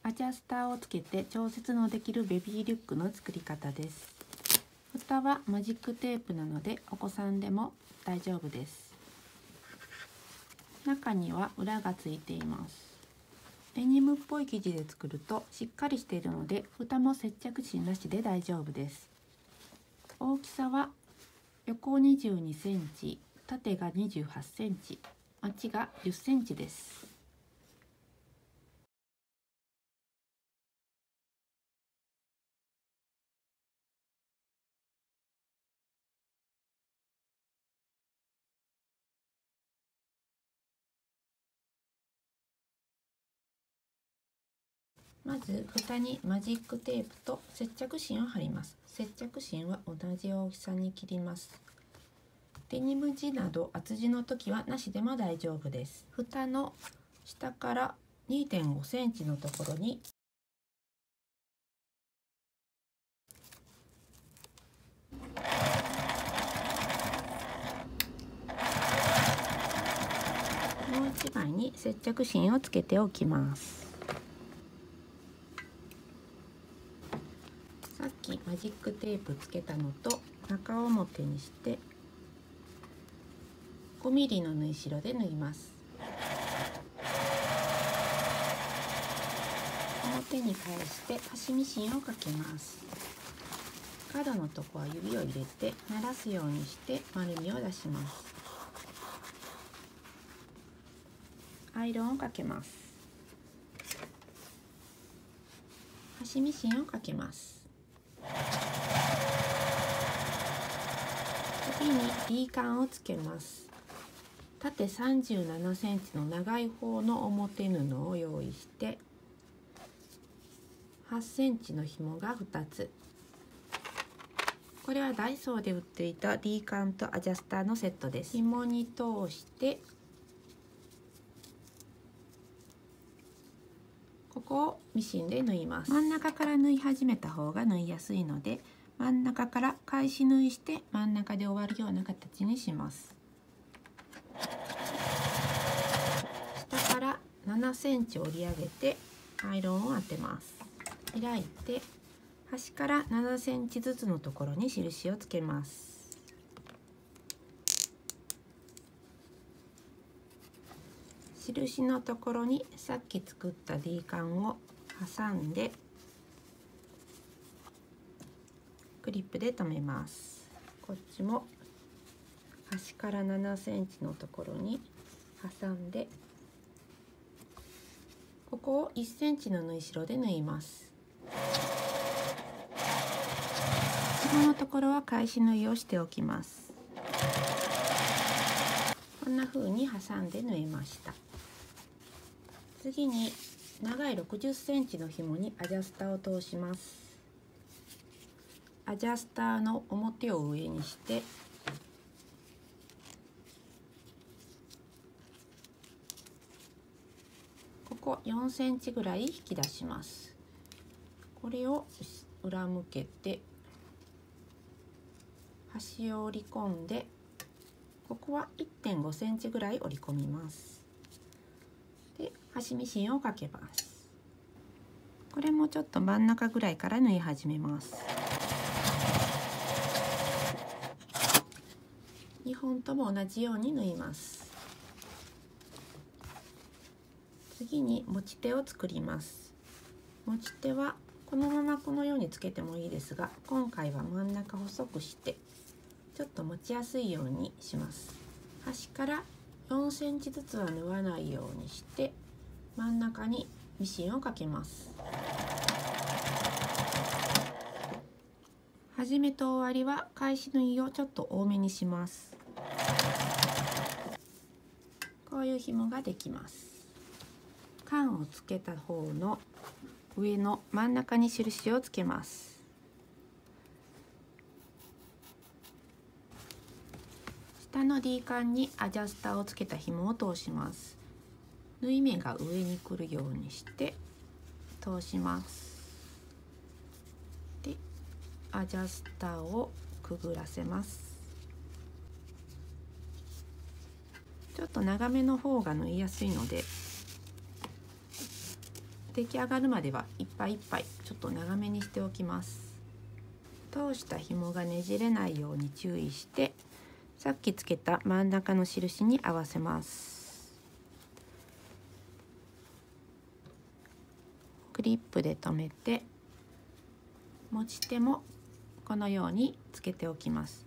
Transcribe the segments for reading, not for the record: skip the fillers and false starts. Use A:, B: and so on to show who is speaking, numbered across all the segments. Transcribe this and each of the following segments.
A: アジャスターをつけて調節のできるベビーリュックの作り方です。蓋はマジックテープなのでお子さんでも大丈夫です。中には裏がついています。デニムっぽい生地で作るとしっかりしているので蓋も接着芯なしで大丈夫です。大きさは横22センチ、縦が28センチ、まちが10センチです。まず蓋にマジックテープと接着芯を貼ります。接着芯は同じ大きさに切ります。デニム地など厚地の時はなしでも大丈夫です。蓋の下から 2.5 センチのところにもう一枚に接着芯をつけておきます。さっきマジックテープつけたのと中表にして5ミリの縫い代で縫います。表に返して端ミシンをかけます。角のとこは指を入れてならすようにして丸みを出します。アイロンをかけます。端ミシンをかけます。次に D カンをつけます。縦37センチの長い方の表布を用意して8センチの紐が2つ。これはダイソーで売っていた D カンとアジャスターのセットです。紐に通してここをミシンで縫います。真ん中から縫い始めた方が縫いやすいので真ん中から返し縫いして真ん中で終わるような形にします。下から7センチ折り上げてアイロンを当てます。開いて端から7センチずつのところに印をつけます。印のところにさっき作った D カンを挟んでクリップで留めます。こっちも端から7センチのところに挟んでここを1センチの縫い代で縫います。紐のところは返し縫いをしておきます。こんな風に挟んで縫えました。次に長い60センチの紐にアジャスターを通します。アジャスターの表を上にしてここ4センチぐらい引き出します。これを裏向けて端を折り込んでここは 1.5 センチぐらい折り込みます。で端ミシンをかけます。これもちょっと真ん中ぐらいから縫い始めます。2本とも同じように縫います。次に持ち手を作ります。持ち手はこのままこのようにつけてもいいですが今回は真ん中細くしてちょっと持ちやすいようにします。端から4センチずつは縫わないようにして真ん中にミシンをかけます。始めと終わりは返し縫いをちょっと多めにします。こういう紐ができます。缶をつけた方の上の真ん中に印をつけます。下の D カンにアジャスターをつけた紐を通します。縫い目が上に来るようにして通します。で、アジャスターをくぐらせます。ちょっと長めの方が縫いやすいので出来上がるまではいっぱいいっぱいちょっと長めにしておきます。通した紐がねじれないように注意して、さっきつけた真ん中の印に合わせます。クリップで留めて、持ち手もこのようにつけておきます。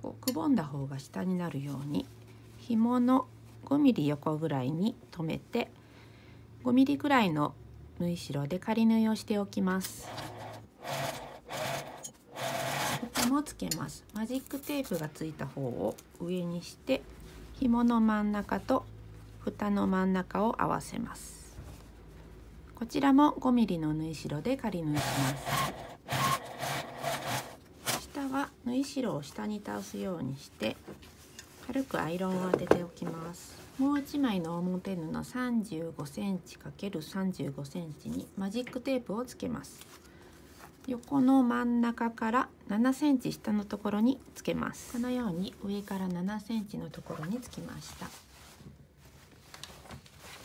A: こうくぼんだ方が下になるように紐の5ミリ横ぐらいに留めて、5ミリぐらいの縫い代で仮縫いをしておきます。蓋もつけます。マジックテープがついた方を上にして紐の真ん中と蓋の真ん中を合わせます。こちらも5ミリの縫い代で仮縫いします。下は縫い代を下に倒すようにして軽くアイロンを当てておきます。もう1枚の表布35センチ ×35センチにマジックテープをつけます。横の真ん中から7センチ下のところにつけます。このように上から7センチのところにつきました。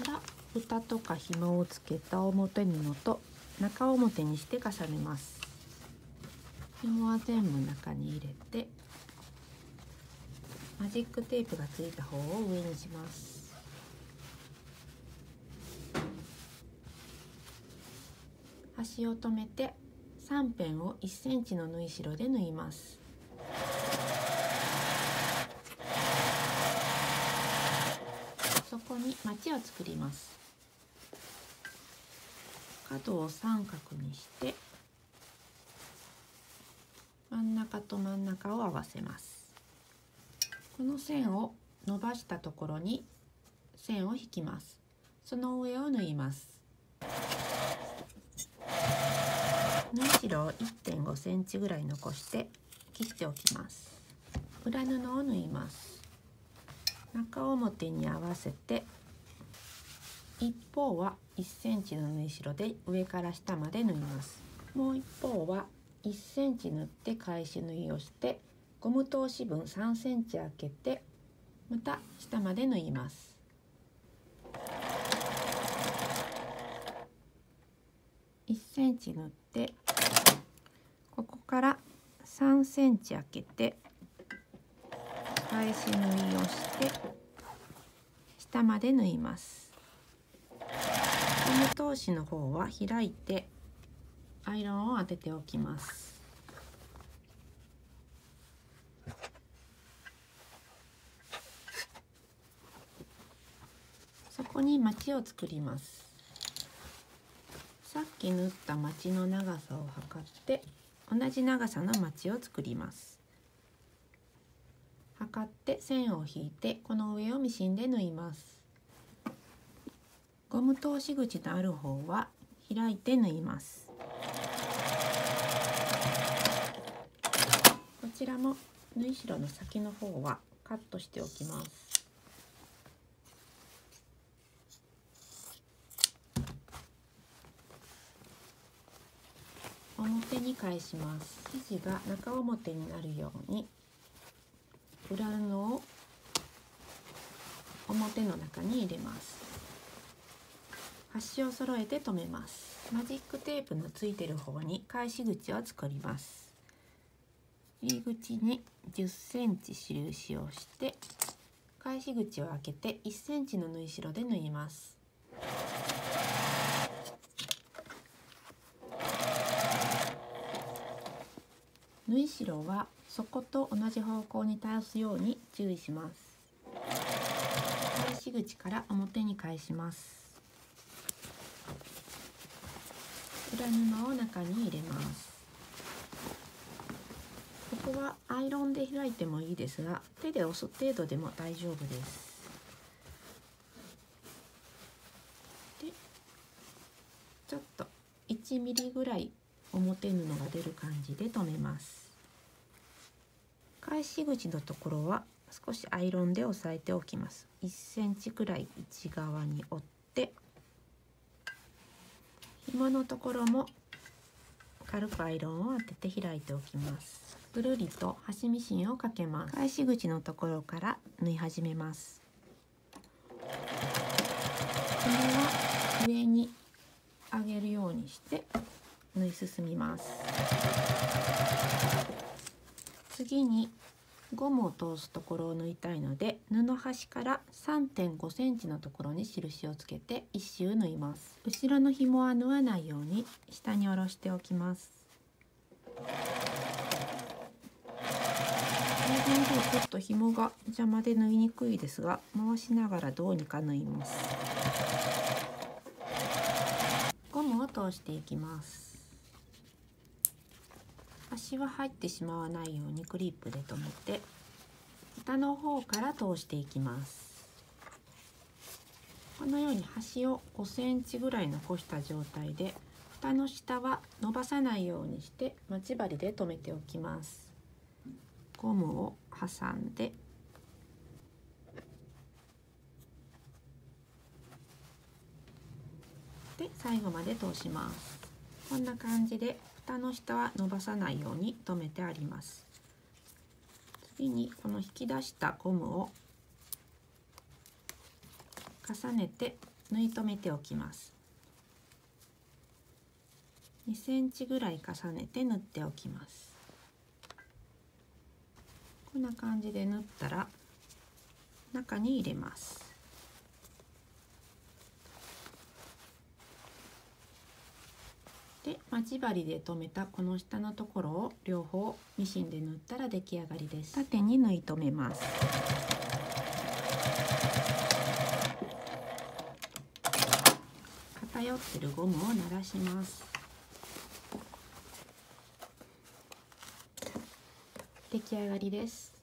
A: から蓋とか紐をつけた表布と中表にして重ねます。紐は全部中に入れて、マジックテープがついた方を上にします。端を留めて3辺を1センチの縫い代で縫います。そこにまちを作ります。角を三角にして真ん中と真ん中を合わせます。この線を伸ばしたところに線を引きます。その上を縫います。縫い代を 1.5 センチぐらい残して切っておきます。裏布を縫います。中表に合わせて一方は1センチの縫い代で上から下まで縫います。もう一方は1センチ縫って返し縫いをしてゴム通し分3センチ開けてまた下まで縫います。1センチ縫ってここから3センチ開けて返し縫いをして下まで縫います。ゴム通しの方は開いてアイロンを当てておきます。そこにまちを作ります。さっき縫ったまちの長さを測って同じ長さのまちを作ります。測って線を引いてこの上をミシンで縫います。ゴム通し口のある方は開いて縫います。こちらも縫い代の先の方はカットしておきます。表に返します。生地が中表になるように裏布を表の中に入れます。端を揃えて留めます。マジックテープのついている方に返し口を作ります。入り口に10センチ印をして返し口を開けて1センチの縫い代で縫います。縫い代は底と同じ方向に倒すように注意します。返し口から表に返します。裏布を中に入れます。ここはアイロンで開いてもいいですが、手で押す程度でも大丈夫です。で、ちょっと1ミリぐらい表布が出る感じで留めます。返し口のところは少しアイロンで押さえておきます。1センチくらい内側に折って紐のところも軽くアイロンを当てて開いておきます。ぐるりと端ミシンをかけます。返し口のところから縫い始めます。これは上に上げるようにして縫い進みます。次にゴムを通すところを縫いたいので、布端から 3.5 センチのところに印をつけて1周縫います。後ろの紐は縫わないように下に下ろしておきます。ちょっと紐が邪魔で縫いにくいですが、回しながらどうにか縫います。ゴムを通していきます。端は入ってしまわないようにクリップで留めて、蓋の方から通していきます。このように端を5センチぐらい残した状態で、蓋の下は伸ばさないようにして待ち針で留めておきます。ゴムを挟んで最後まで通します。こんな感じで蓋の下は伸ばさないように留めてあります。次にこの引き出したゴムを重ねて縫い留めておきます。2センチぐらい重ねて縫っておきます。こんな感じで縫ったら中に入れます。で、待ち針で留めたこの下のところを両方ミシンで縫ったら出来上がりです。縦に縫い留めます。偏ってるゴムを鳴らします。出来上がりです。